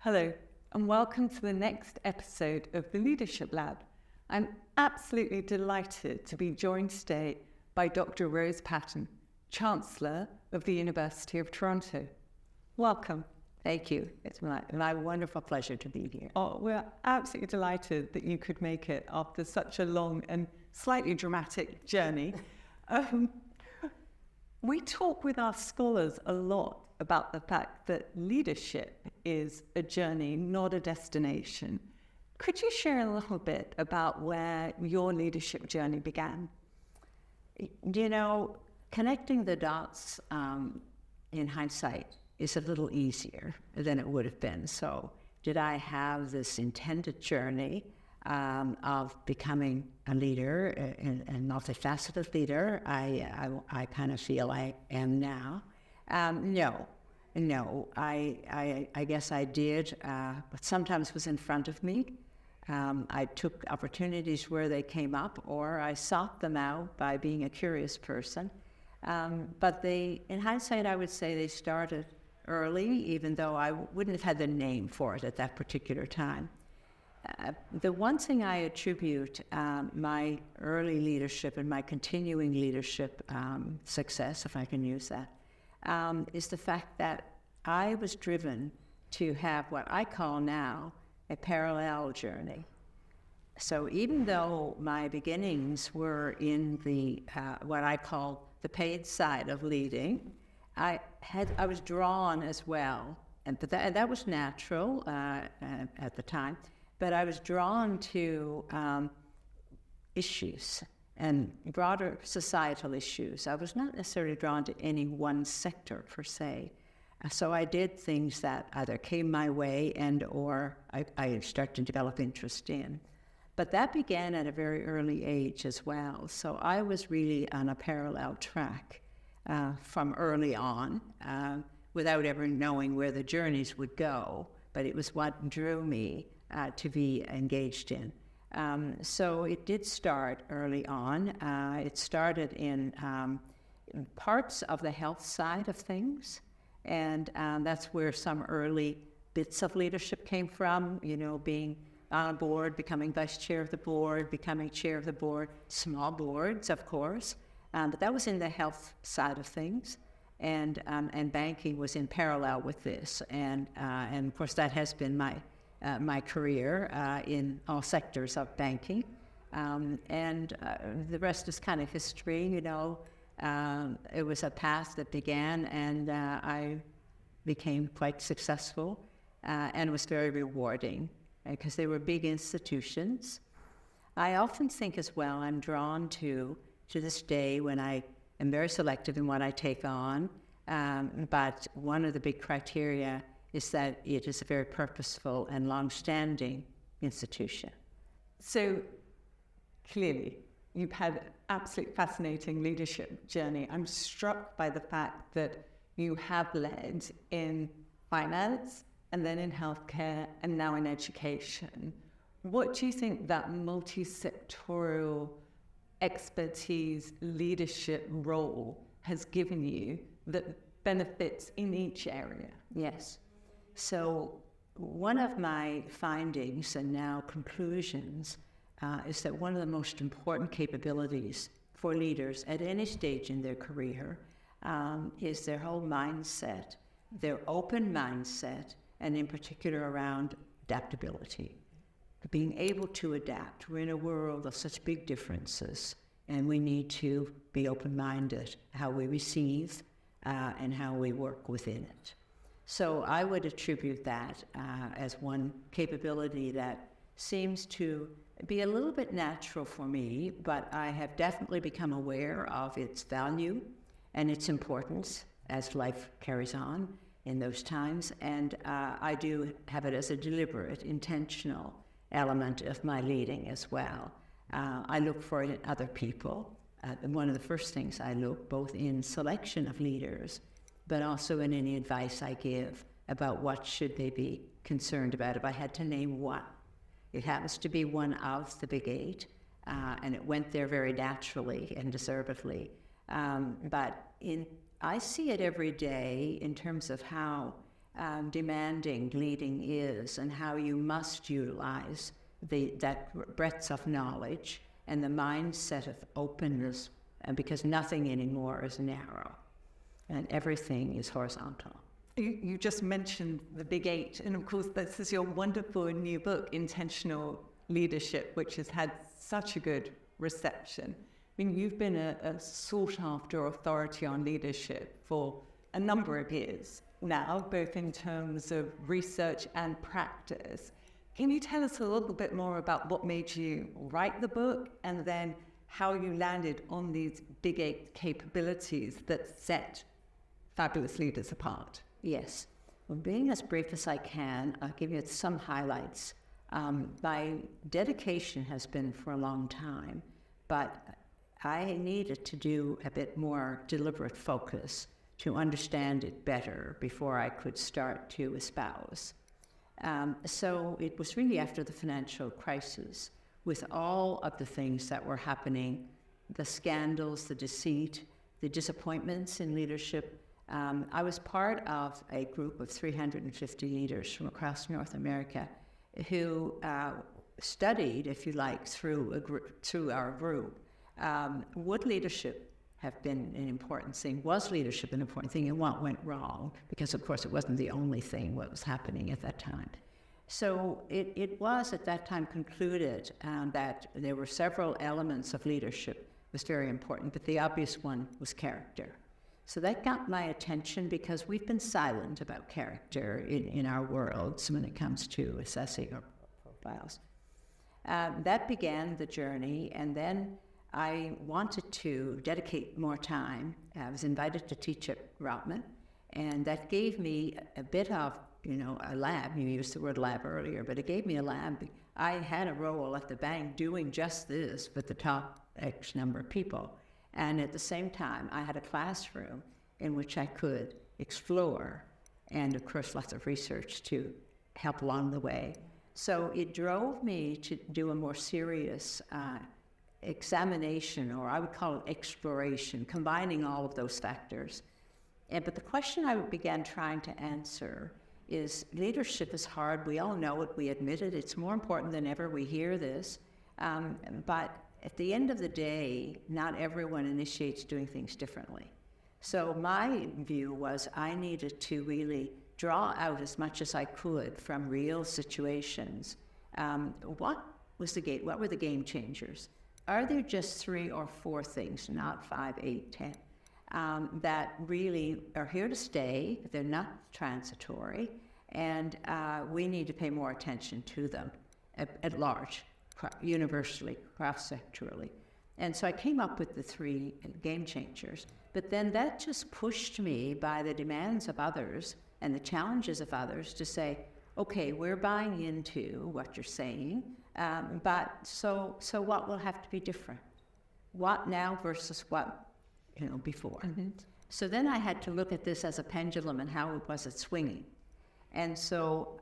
Hello, and welcome to the next episode of the Leadership Lab. I'm absolutely delighted to be joined today by Dr. Rose Patten, Chancellor of the University of Toronto. Welcome. Thank you. It's my wonderful pleasure to be here. Oh, we're absolutely delighted that you could make it after such a long and slightly dramatic journey. We talk with our scholars a lot about the fact that leadership is a journey, not a destination. Could you share a little bit about where your leadership journey began? You know, connecting the dots in hindsight is a little easier than it would have been. So did I have this intended journey of becoming a leader, a multifaceted leader? I kind of feel I am now. No. I guess I did, but sometimes it was in front of me. I took opportunities where they came up, or I sought them out by being a curious person. But in hindsight, I would say they started early, even though I wouldn't have had the name for it at that particular time. The one thing I attribute my early leadership and my continuing leadership success, if I can use that, is the fact that I was driven to have what I call now a parallel journey. So even though my beginnings were in the what I call the paid side of leading, I was drawn as well, and that was natural at the time. But I was drawn to issues and broader societal issues. I was not necessarily drawn to any one sector per se. So I did things that either came my way or I started to develop interest in. But that began at a very early age as well. So I was really on a parallel track from early on without ever knowing where the journeys would go. But it was what drew me to be engaged in. So it did start early on. It started in parts of the health side of things, and that's where some early bits of leadership came from, you know, being on a board, becoming vice chair of the board, becoming chair of the board, small boards, of course, but that was in the health side of things, and banking was in parallel with this, and of course that has been my career in all sectors of banking, and the rest is kind of history. You know, it was a path that began, and I became quite successful, and it was very rewarding because they were big institutions. I often think as well, I'm drawn to this day when I am very selective in what I take on, but one of the big criteria is that it is a very purposeful and long-standing institution. So clearly, you've had an absolutely fascinating leadership journey. I'm struck by the fact that you have led in finance and then in healthcare and now in education. What do you think that multi-sectorial expertise leadership role has given you that benefits in each area? Yes. So one of my findings and now conclusions is that one of the most important capabilities for leaders at any stage in their career is their whole mindset, their open mindset, and in particular around adaptability, being able to adapt. We're in a world of such big differences, and we need to be open-minded how we receive and how we work within it. So I would attribute that as one capability that seems to be a little bit natural for me, but I have definitely become aware of its value and its importance as life carries on in those times. And I do have it as a deliberate, intentional element of my leading as well. I look for it in other people. One of the first things I look, both in selection of leaders, but also in any advice I give about what should they be concerned about. If I had to name one, it happens to be one of the big eight, and it went there very naturally and deservedly. But I see it every day in terms of how demanding leading is and how you must utilize that breadth of knowledge and the mindset of openness, because nothing anymore is narrow and everything is horizontal. You just mentioned the Big Eight, and of course this is your wonderful new book, Intentional Leadership, which has had such a good reception. I mean, you've been a sought-after authority on leadership for a number of years now, both in terms of research and practice. Can you tell us a little bit more about what made you write the book, and then how you landed on these Big Eight capabilities that set fabulous leaders apart? Yes. Well, being as brief as I can, I'll give you some highlights. My dedication has been for a long time, but I needed to do a bit more deliberate focus to understand it better before I could start to espouse. So it was really after the financial crisis, with all of the things that were happening, the scandals, the deceit, the disappointments in leadership. I was part of a group of 350 leaders from across North America who studied, if you like, through our group, would leadership have been an important thing? Was leadership an important thing, and what went wrong? Because, of course, it wasn't the only thing what was happening at that time. So it was at that time concluded that there were several elements of leadership was very important, but the obvious one was character. So that got my attention because we've been silent about character in our worlds when it comes to assessing our profiles. That began the journey, and then I wanted to dedicate more time. I was invited to teach at Rotman, and that gave me a bit of, a lab. You used the word lab earlier, but it gave me a lab. I had a role at the bank doing just this with the top X number of people. And at the same time, I had a classroom in which I could explore, and of course, lots of research to help along the way. So it drove me to do a more serious examination, or I would call it exploration, combining all of those factors. But the question I began trying to answer is, leadership is hard. We all know it. We admit it. It's more important than ever. We hear this. But at the end of the day, not everyone initiates doing things differently. So my view was I needed to really draw out as much as I could from real situations. What were the game changers? Are there just 3 or 4 things, not 5, 8, 10, that really are here to stay? They're not transitory, and we need to pay more attention to them at large, universally, cross-sectorally. And so I came up with the 3 game changers, but then that just pushed me by the demands of others and the challenges of others to say, okay, we're buying into what you're saying, but so what will have to be different? What now versus what, before? Mm-hmm. So then I had to look at this as a pendulum and how was it swinging. And so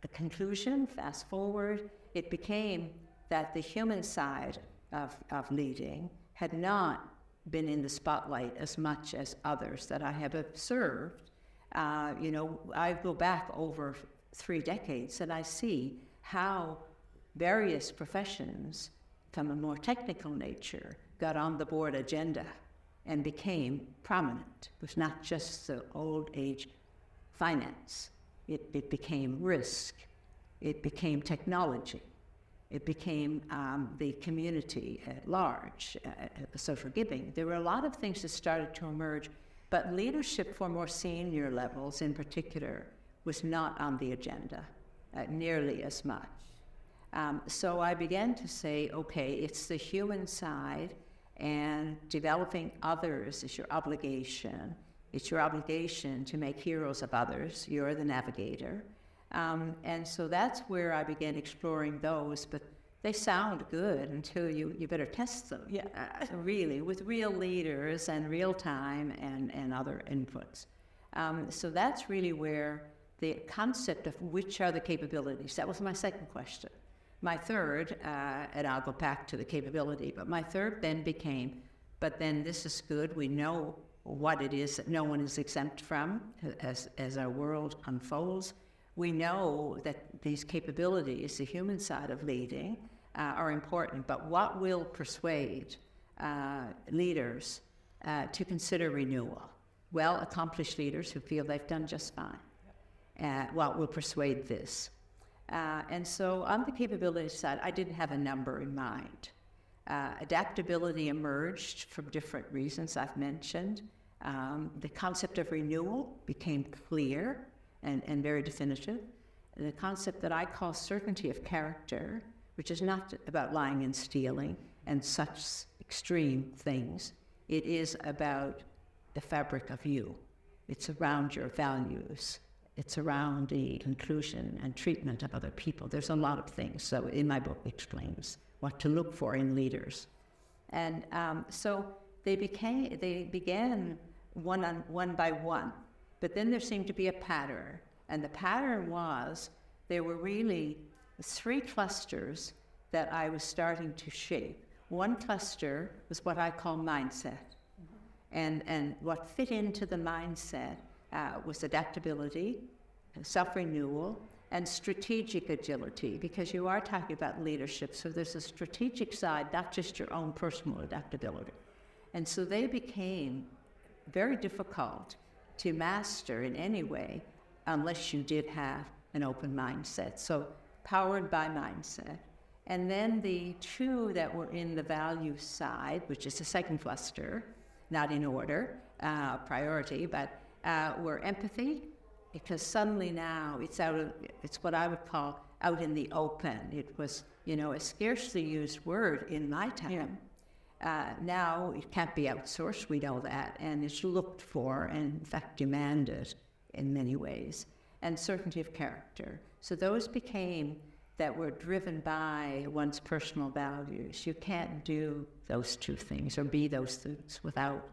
the conclusion, fast forward, it became that the human side of leading had not been in the spotlight as much as others that I have observed. I go back over 3 decades and I see how various professions from a more technical nature got on the board agenda and became prominent. It was not just the old age finance. It became risk. It became technology. It became the community at large, social giving. There were a lot of things that started to emerge, but leadership for more senior levels in particular was not on the agenda nearly as much. So I began to say, okay, it's the human side, and developing others is your obligation. It's your obligation to make heroes of others. You're the navigator. And so that's where I began exploring those, but they sound good until you better test them. Yeah, really, with real leaders and real time and other inputs. So that's really where the concept of which are the capabilities, that was my second question. My third, and I'll go back to the capability, but my third then became, but then this is good, we know what it is that no one is exempt from as our world unfolds. We know that these capabilities, the human side of leading, are important, but what will persuade leaders to consider renewal? Well, accomplished leaders who feel they've done just fine. What will persuade this? And so on the capability side, I didn't have a number in mind. Adaptability emerged from different reasons I've mentioned. The concept of renewal became clear and very definitive. The concept that I call certainty of character, which is not about lying and stealing and such extreme things. It is about the fabric of you. It's around your values. It's around the inclusion and treatment of other people. There's a lot of things. So in my book explains what to look for in leaders. And so they began one by one, but then there seemed to be a pattern. And the pattern was there were really 3 clusters that I was starting to shape. One cluster was what I call mindset. And what fit into the mindset was adaptability, self-renewal, and strategic agility, because you are talking about leadership. So there's a strategic side, not just your own personal adaptability. And so they became very difficult to master in any way unless you did have an open mindset. So powered by mindset. And then the 2 that were in the value side, which is the second cluster, not in order, priority, but were empathy, because suddenly now it's what I would call out in the open. It was, a scarcely used word in my time. Now it can't be outsourced, we know that, and it's looked for and in fact demanded in many ways. And certainty of character. So those became that were driven by one's personal values. You can't do those 2 things or be those things without.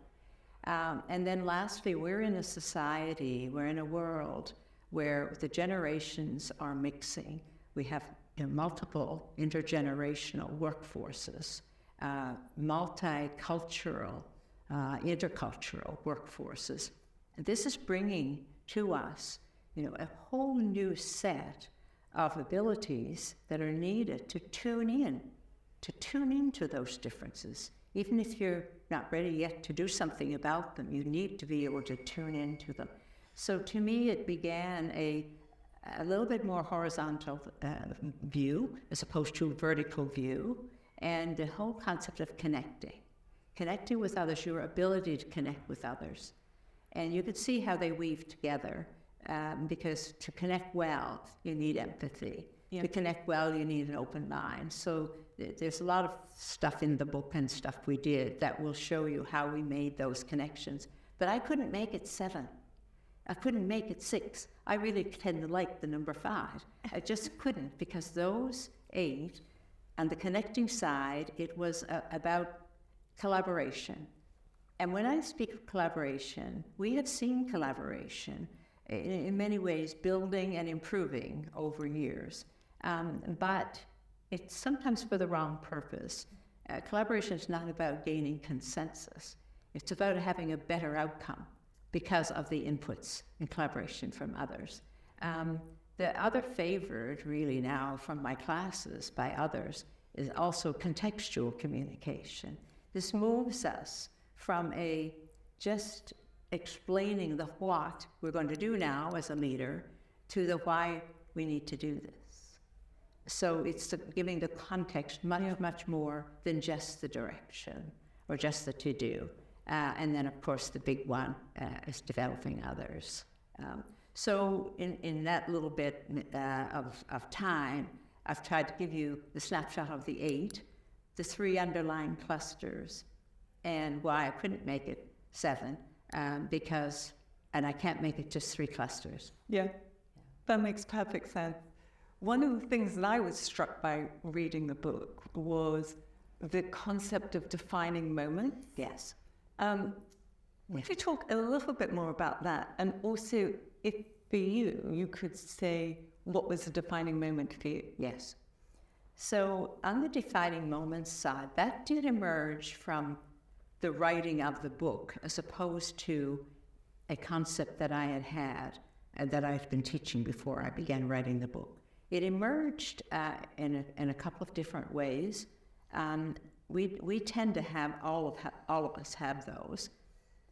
And then lastly, we're in a society, we're in a world where the generations are mixing. We have multiple intergenerational workforces, multicultural, intercultural workforces. And this is bringing to us, a whole new set of abilities that are needed to tune into those differences. Even if you're not ready yet to do something about them, you need to be able to tune into them. So to me, it began a little bit more horizontal view as opposed to a vertical view, and the whole concept of connecting with others, your ability to connect with others. And you could see how they weave together, because to connect well, you need empathy. To connect well, you need an open mind. So there's a lot of stuff in the book and stuff we did that will show you how we made those connections. But I couldn't make it 7. I couldn't make it 6. I really tend to like the number 5. I just couldn't, because those 8, on the connecting side, it was about collaboration. And when I speak of collaboration, we have seen collaboration in many ways building and improving over years. But it's sometimes for the wrong purpose. Collaboration is not about gaining consensus. It's about having a better outcome because of the inputs and collaboration from others. The other favored really now from my classes by others is also contextual communication. This moves us from just explaining the what we're going to do now as a leader to the why we need to do this. So it's giving the context much more than just the direction or just the to-do. And then, of course, the big one is developing others. So in that little bit of time, I've tried to give you the snapshot of the 8, the 3 underlying clusters, and why I couldn't make it 7, because I can't make it just 3 clusters. Yeah, that makes perfect sense. One of the things that I was struck by reading the book was the concept of defining moments. Yes. Would you talk a little bit more about that? And also, if for you could say what was a defining moment for you? Yes. So on the defining moments side, that did emerge from the writing of the book as opposed to a concept that I had had and that I've been teaching before I began writing the book. It emerged in a couple of different ways. We tend to have, all of us have those.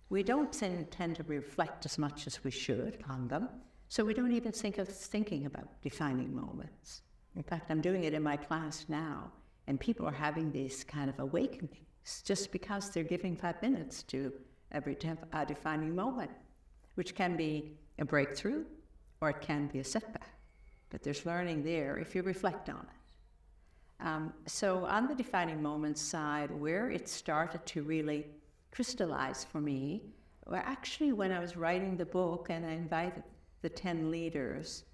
We don't tend to reflect as much as we should on them, so we don't even thinking about defining moments. In fact, I'm doing it in my class now, and people are having these kind of awakenings just because they're giving 5 minutes to every defining moment, which can be a breakthrough or it can be a setback. But there's learning there if you reflect on it. So on the defining moments side, where it started to really crystallize for me, were actually when I was writing the book and I invited the 10 leaders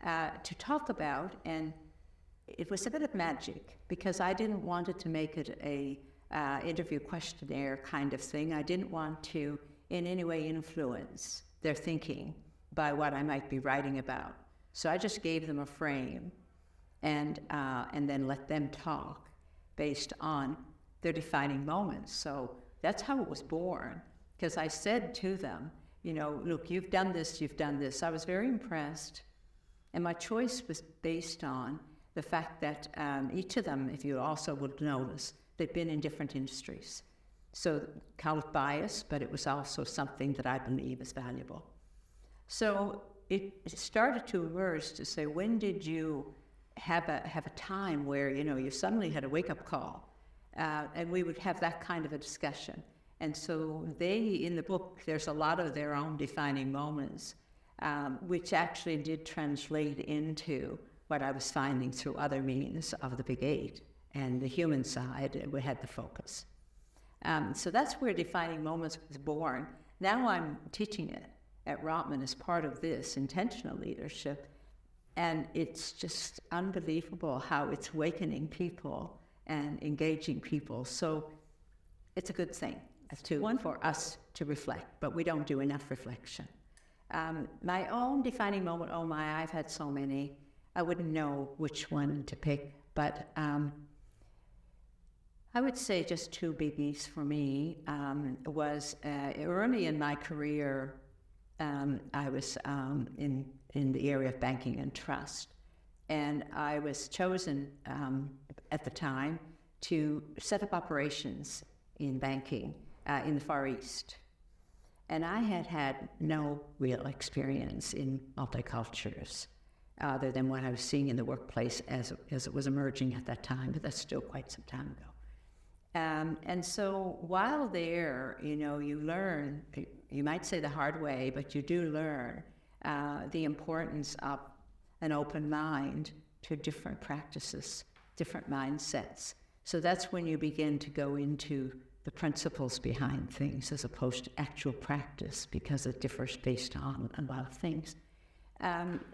to talk about, and it was a bit of magic because I didn't want it to make it a interview questionnaire kind of thing. I didn't want to in any way influence their thinking by what I might be writing about. So I just gave them a frame and then let them talk based on their defining moments. So that's how it was born, because I said to them, you know, look, you've done this, you've done this. I was very impressed, and my choice was based on the fact that each of them, if you also would notice, they've been in different industries. So call it bias, but it was also something that I believe is valuable. So it started to emerge to say, when did you have a time where, you know, you suddenly had a wake-up call? And we would have that kind of a discussion. And so they, in the book, there's a lot of their own defining moments, which actually did translate into what I was finding through other means of the Big Eight. And the human side, we had the focus. So that's where defining moments was born. Now I'm teaching it at Rotman as part of this intentional leadership. And it's just unbelievable how it's awakening people and engaging people. So it's a good thing for us to reflect, but we don't do enough reflection. My own defining moment, oh my, I've had so many. I wouldn't know which one to pick, but I would say just 2 biggies for me was early in my career. I was in the area of banking and trust, and I was chosen at the time to set up operations in banking in the Far East. And I had no real experience in multicultures other than what I was seeing in the workplace as it was emerging at that time, but that's still quite some time ago. And so while there, you know, you learn, you might say the hard way, but you do learn the importance of an open mind to different practices, different mindsets. So that's when you begin to go into the principles behind things as opposed to actual practice, because it differs based on a lot of things.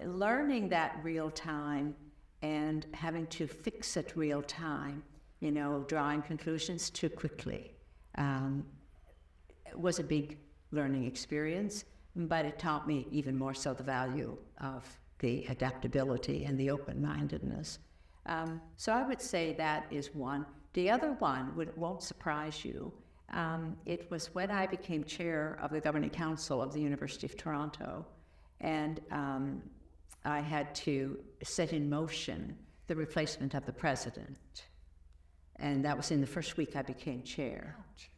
Learning that real time and having to fix it real time, you know, drawing conclusions too quickly, was a big learning experience, but it taught me even more so the value of the adaptability and the open-mindedness. So I would say that is one. The other one won't surprise you. It was when I became chair of the Governing Council of the University of Toronto, and I had to set in motion the replacement of the president. And that was in the first week I became chair. Ouch.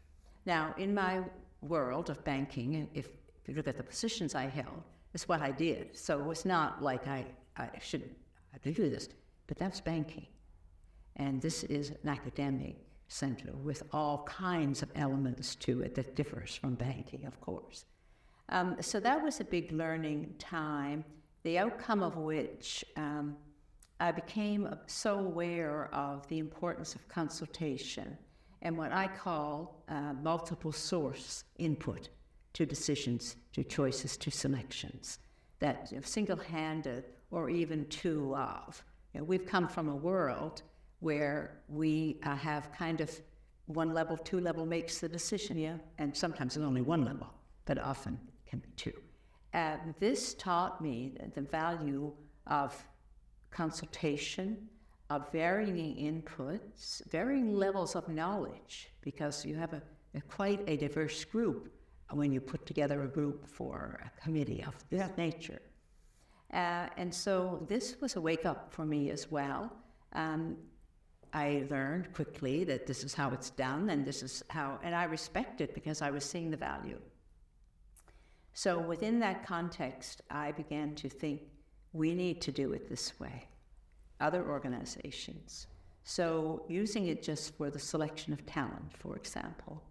Now, in my world of banking, if you look at the positions I held, it's what I did. So it was not like I should do this, but that's banking. And this is an academic center with all kinds of elements to it that differs from banking, of course. So that was a big learning time, the outcome of which I became so aware of the importance of consultation and what I call multiple source input to decisions, to choices, to selections, that single-handed or even two of. You know, we've come from a world where we have kind of one level, two level makes the decision, yeah, and sometimes it's only one level, but often it can be two. This taught me the value of consultation, of varying inputs, varying levels of knowledge, because you have quite a diverse group when you put together a group for a committee of this nature. And so this was a wake-up for me as well. I learned quickly that this is how it's done, and this is how, and I respect it because I was seeing the value. So within that context, I began to think, we need to do it this way. Other organizations. So using it just for the selection of talent, for example.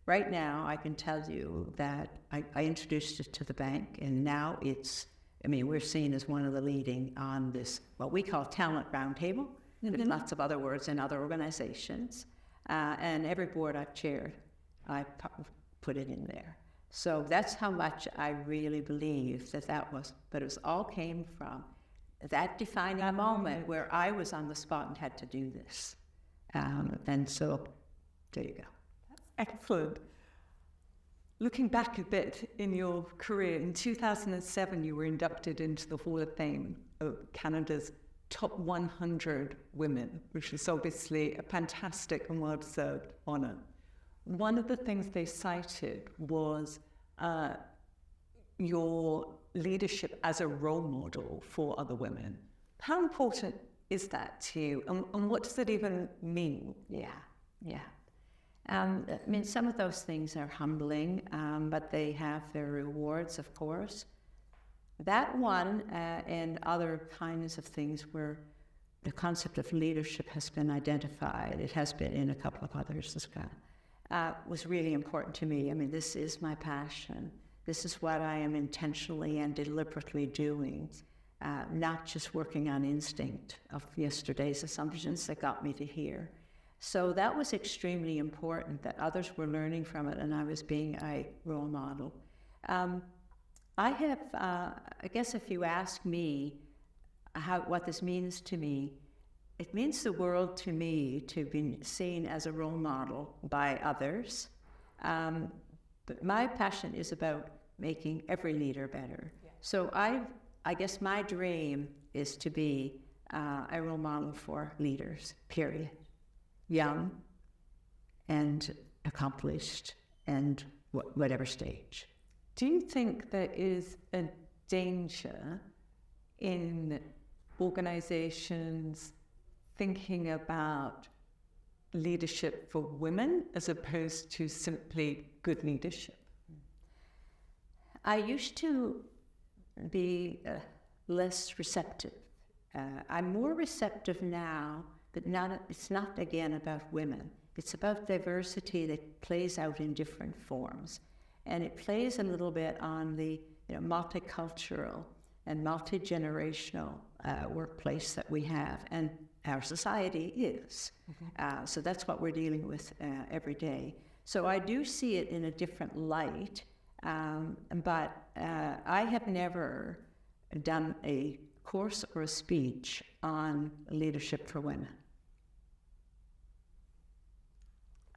Right now, I can tell you that I introduced it to the bank, and now we're seen as one of the leading on this, what we call talent roundtable. There's lots of other words in other organizations. And every board I've chaired, I put it in there. So that's how much I really believe that was, but it all came from that defining moment where I was on the spot and had to do this. And so there you go. That's excellent. Looking back a bit in your career, in 2007, you were inducted into the Hall of Fame of Canada's top 100 women, which is obviously a fantastic and well-deserved honor. One of the things they cited was your leadership as a role model for other women. How important is that to you, and what does it even mean? Yeah. Some of those things are humbling, but they have their rewards, of course. That one and other kinds of things where the concept of leadership has been identified, it has been in a couple of others as well, was really important to me. This is my passion. This is what I am intentionally and deliberately doing, not just working on instinct of yesterday's assumptions that got me to here. So that was extremely important, that others were learning from it and I was being a role model. I guess if you ask me what this means to me, it means the world to me to be seen as a role model by others. But my passion is about making every leader better. Yeah. So I guess my dream is to be a role model for leaders, period. Young and accomplished and whatever stage. Do you think there is a danger in organizations thinking about leadership for women as opposed to simply good leadership? I used to be less receptive. I'm more receptive now, but it's not again about women. It's about diversity that plays out in different forms. And it plays a little bit on the multicultural and multi-generational workplace that we have, and our society is. Mm-hmm. So that's what we're dealing with every day. So I do see it in a different light, but I have never done a course or a speech on leadership for women.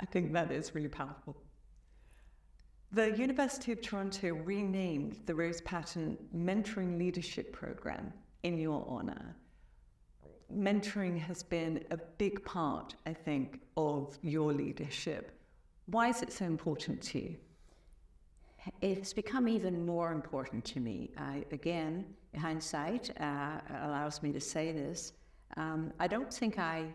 I think that is really powerful. The University of Toronto renamed the Rose Patten Mentoring Leadership Program in your honor. Mentoring has been a big part, I think, of your leadership. Why is it so important to you? It's become even more important to me. Again, hindsight allows me to say this. I don't think I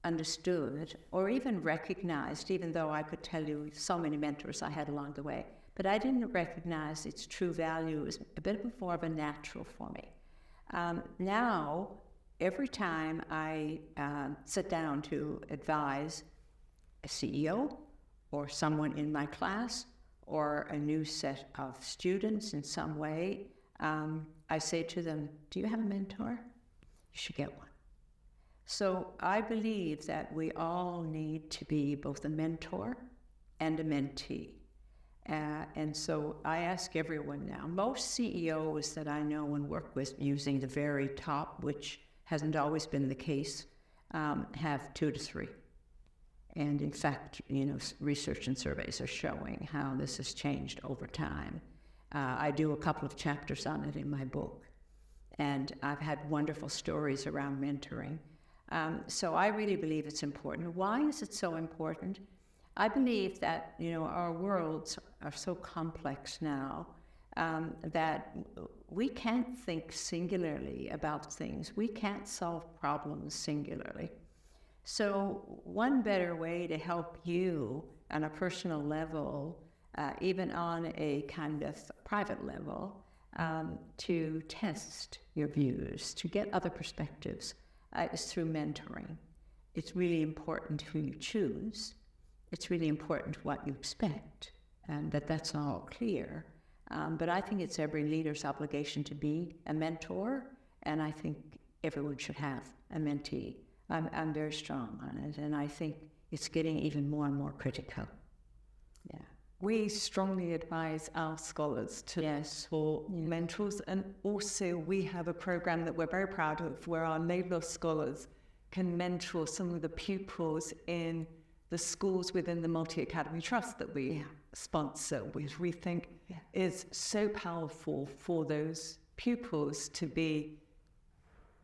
understood or even recognized, even though I could tell you so many mentors I had along the way, but I didn't recognize its true value. It was a bit more of a natural for me. Now, every time I sit down to advise a CEO or someone in my class or a new set of students in some way, I say to them, do you have a mentor? You should get one. So I believe that we all need to be both a mentor and a mentee. And so I ask everyone now, most CEOs that I know and work with using the very top, which hasn't always been the case, have 2 to 3. And in fact, research and surveys are showing how this has changed over time. I do a couple of chapters on it in my book. And I've had wonderful stories around mentoring. So I really believe it's important. Why is it so important? I believe that, our worlds are so complex now that we can't think singularly about things. We can't solve problems singularly. So one better way to help you on a personal level, even on a kind of private level, to test your views, to get other perspectives, is through mentoring. It's really important who you choose. It's really important what you expect, and that's all clear. But I think it's every leader's obligation to be a mentor, and I think everyone should have a mentee. I'm very strong on it, and I think it's getting even more and more critical. Yeah. We strongly advise our scholars to look for mentors, and also we have a program that we're very proud of where our Laidlaw scholars can mentor some of the pupils in the schools within the Multi-Academy Trust that we sponsor, which we think is so powerful for those pupils to be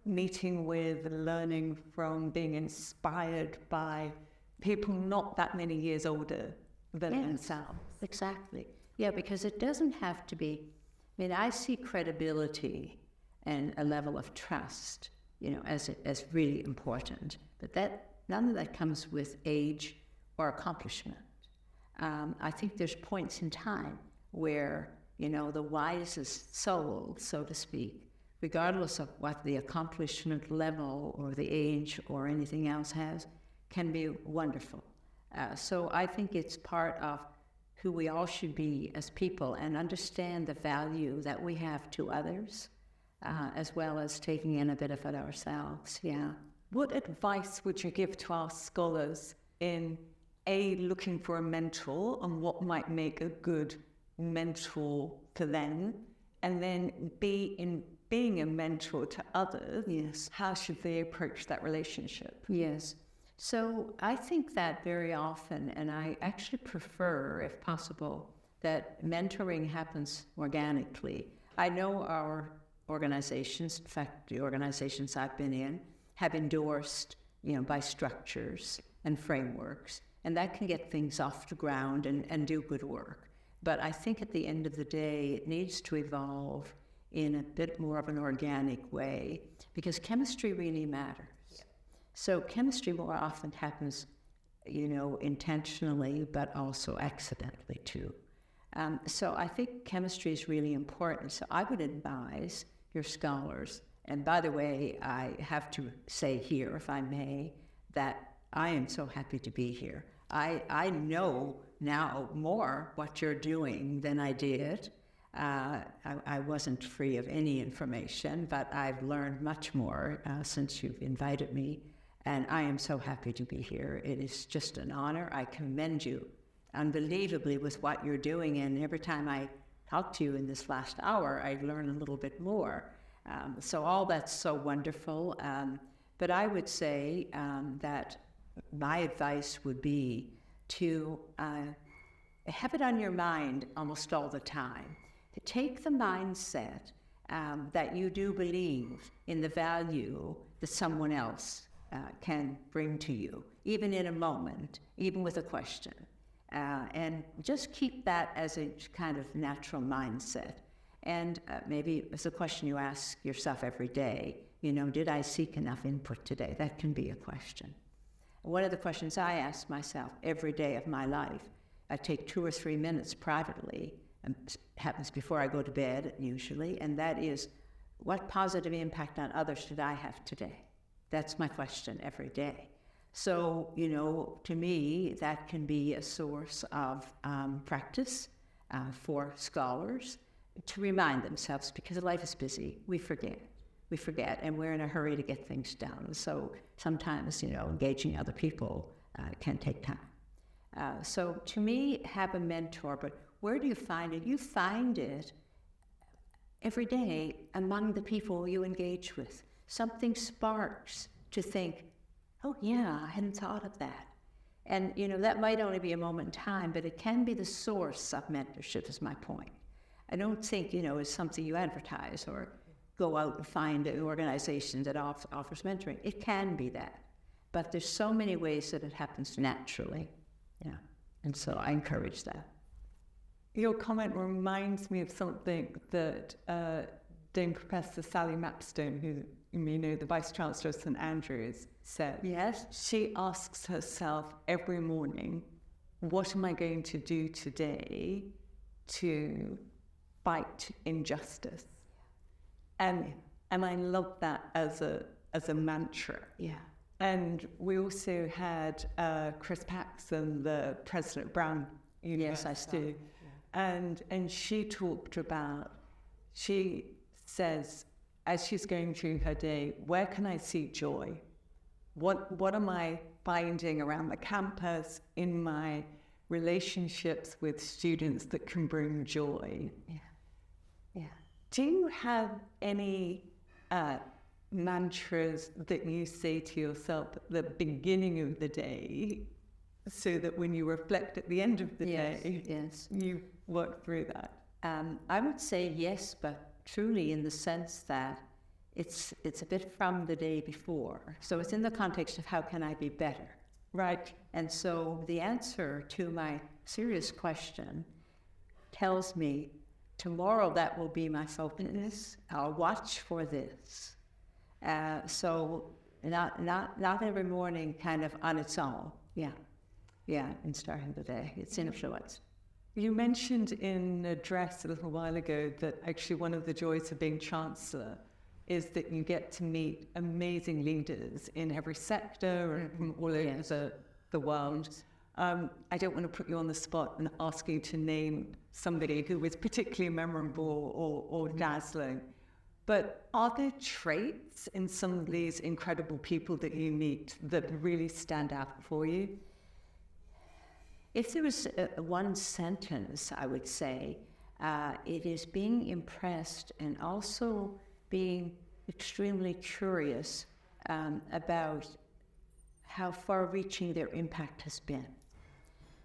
meeting with, learning from, being inspired by people not that many years older than themselves. Exactly. Yeah, because it doesn't have to be, I see credibility and a level of trust, as really important, but none of that comes with age or accomplishment. I think there's points in time where, the wisest soul, so to speak, regardless of what the accomplishment level or the age or anything else has, can be wonderful. So I think it's part of who we all should be as people and understand the value that we have to others, as well as taking in a bit of it ourselves. Yeah. What advice would you give to our scholars in A, looking for a mentor and what might make a good mentor for them, and then B, in being a mentor to others, how should they approach that relationship? Yes. So I think that very often, and I actually prefer, if possible, that mentoring happens organically. I know our organizations, in fact, the organizations I've been in, have endorsed, by structures and frameworks, and that can get things off the ground and do good work. But I think at the end of the day, it needs to evolve in a bit more of an organic way, because chemistry really matters. Yeah. So chemistry more often happens, intentionally, but also accidentally too. So I think chemistry is really important. So I would advise your scholars, and by the way, I have to say here, if I may, that I am so happy to be here. I know now more what you're doing than I did. I wasn't free of any information, but I've learned much more since you've invited me, and I am so happy to be here. It is just an honor. I commend you unbelievably with what you're doing, and every time I talk to you in this last hour, I learn a little bit more. So all that's so wonderful. But I would say that my advice would be to have it on your mind almost all the time. To take the mindset that you do believe in the value that someone else can bring to you, even in a moment, even with a question. And just keep that as a kind of natural mindset. And maybe it's a question you ask yourself every day. Did I seek enough input today? That can be a question. One of the questions I ask myself every day of my life, I take 2 or 3 minutes privately, and it happens before I go to bed usually, and that is, what positive impact on others did I have today? That's my question every day. So, to me, that can be a source of practice for scholars to remind themselves, because life is busy. We forget, and we're in a hurry to get things done. So sometimes, engaging other people can take time. So to me, have a mentor, but where do you find it? You find it every day among the people you engage with. Something sparks to think, oh yeah, I hadn't thought of that. And, that might only be a moment in time, but it can be the source of mentorship, is my point. I don't think, it's something you advertise or go out and find an organization that offers mentoring. It can be that. But there's so many ways that it happens naturally. Yeah. And so I encourage that. Your comment reminds me of something that Dame Professor Sally Mapstone, who you may know, the Vice Chancellor of St Andrews, said. Yes. She asks herself every morning, what am I going to do today to fight injustice? And I love that as a mantra. Yeah. And we also had Chris Paxson, the president of Brown University. Yes, I do. And she talked about, she says, as she's going through her day, where can I see joy? What am I finding around the campus, in my relationships with students that can bring joy? Yeah. Do you have any mantras that you say to yourself at the beginning of the day, so that when you reflect at the end of the day, you work through that? I would say yes, but truly in the sense that it's a bit from the day before. So it's in the context of how can I be better? Right. And so the answer to my serious question tells me tomorrow that will be my focus. I'll watch for this. So not every morning kind of on its own. Yeah, in starting the day. It's influence. You mentioned in an address a little while ago that actually one of the joys of being Chancellor is that you get to meet amazing leaders in every sector and from all over the world. I don't want to put you on the spot and ask you to name somebody who was particularly memorable or dazzling, but are there traits in some of these incredible people that you meet that really stand out for you? If there was one sentence, I would say, it is being impressed and also being extremely curious about how far-reaching their impact has been.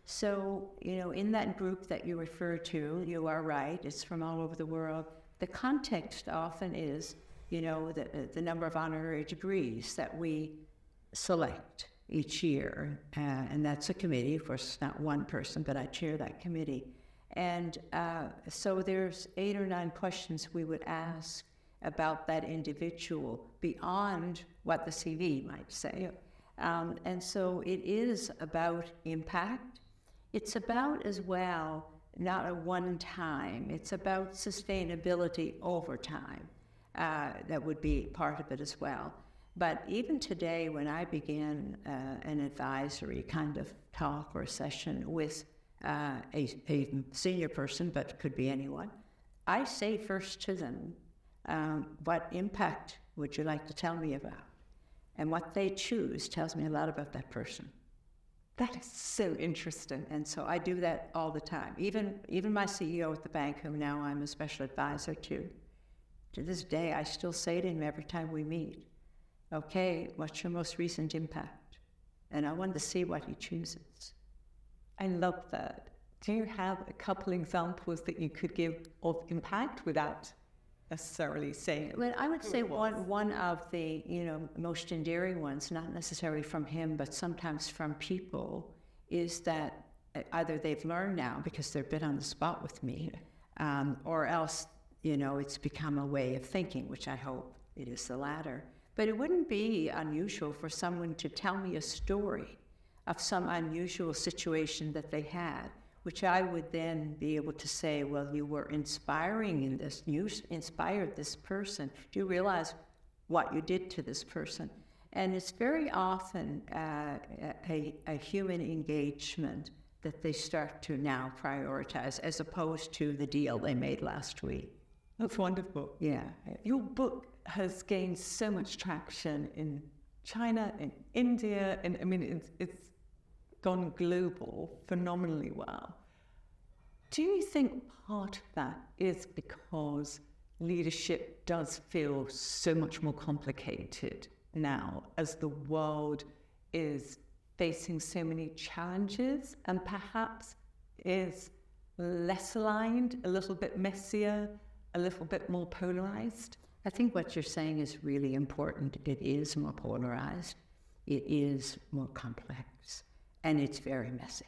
So, in that group that you refer to, you are right, it's from all over the world. The context often is, the number of honorary degrees that we select each year, and that's a committee. Of course, it's not one person, but I chair that committee. And so there's 8 or 9 questions we would ask about that individual beyond what the CV might say. And so it is about impact. It's about, as well, not a one-time. It's about sustainability over time. That would be part of it as well. But even today, when I began an advisory kind of talk or session with a senior person, but could be anyone, I say first to them, what impact would you like to tell me about? And what they choose tells me a lot about that person. That is so interesting. And so I do that all the time. Even my CEO at the bank, whom now I'm a special advisor to this day, I still say to him every time we meet, okay, what's your most recent impact? And I want to see what he chooses. I love that. Do you have a couple examples that you could give of impact without necessarily saying it? Well, I would say one of the most endearing ones, not necessarily from him, but sometimes from people, is that either they've learned now because they're a bit on the spot with me, or else it's become a way of thinking, which I hope it is the latter. But it wouldn't be unusual for someone to tell me a story of some unusual situation that they had, which I would then be able to say, well, you were inspiring in this, you inspired this person. Do you realize what you did to this person? And it's very often a human engagement that they start to now prioritize, as opposed to the deal they made last week. That's wonderful. Yeah. Your book has gained so much traction in China, in India, and it's gone global phenomenally well. Do you think part of that is because leadership does feel so much more complicated now as the world is facing so many challenges and perhaps is less aligned, a little bit messier, a little bit more polarized? I think what you're saying is really important. It is more polarized. It is more complex. And it's very messy.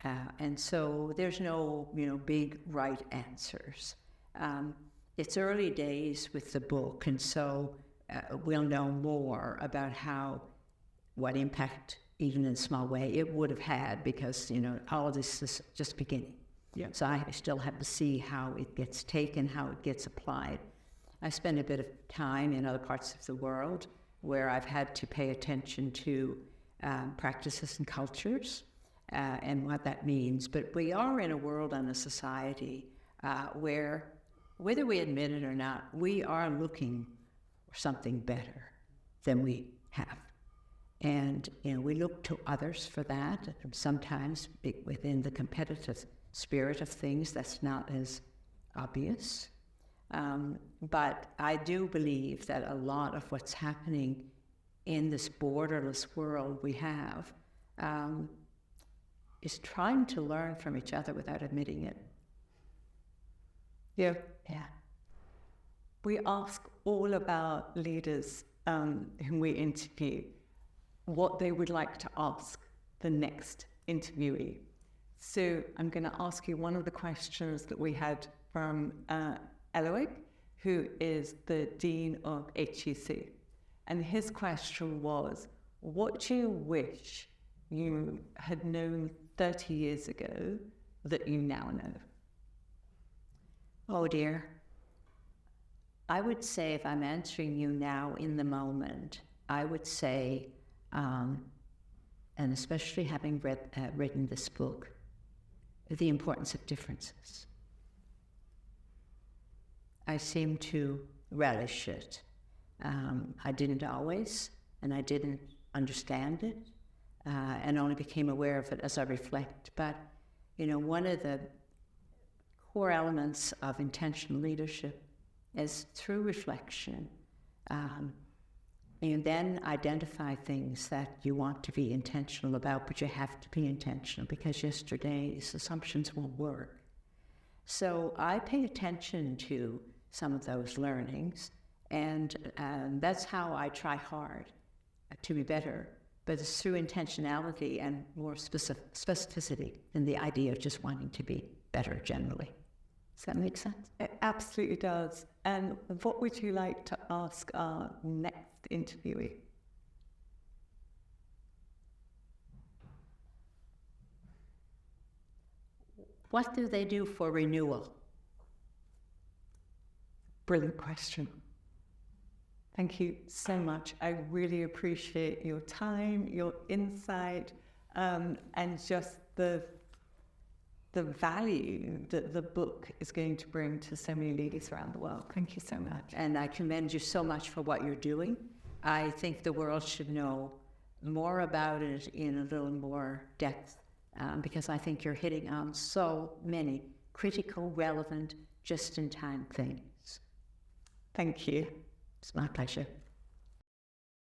And so there's no, big right answers. It's early days with the book, and so we'll know more about what impact, even in a small way, it would have had, because, all of this is just beginning. Yeah. So I still have to see how it gets taken, how it gets applied. I spend a bit of time in other parts of the world where I've had to pay attention to practices and cultures and what that means. But we are in a world and a society where, whether we admit it or not, we are looking for something better than we have. And we look to others for that. Sometimes within the competitive spirit of things, that's not as obvious. But I do believe that a lot of what's happening in this borderless world we have is trying to learn from each other without admitting it. Yeah. Yeah. We ask all of our leaders whom we interview what they would like to ask the next interviewee. So I'm going to ask you one of the questions that we had from Eloig, who is the Dean of HUC. And his question was, what do you wish you had known 30 years ago that you now know? Oh dear. I would say, if I'm answering you now in the moment, I would say, and especially having written this book, the importance of differences. I seem to relish it. I didn't always, and I didn't understand it, and only became aware of it as I reflect. But, one of the core elements of intentional leadership is through reflection, and then identify things that you want to be intentional about, but you have to be intentional because yesterday's assumptions won't work. So I pay attention to some of those learnings, and that's how I try hard to be better, but it's through intentionality and more specificity than the idea of just wanting to be better generally. Does that make sense? It absolutely does. And what would you like to ask our next interviewee? What do they do for renewal? Brilliant question. Thank you so much. I really appreciate your time, your insight, and just the value that the book is going to bring to so many leaders around the world. Thank you so much. And I commend you so much for what you're doing. I think the world should know more about it in a little more depth, because I think you're hitting on so many critical, relevant, just-in-time things. Thank you. It's my pleasure.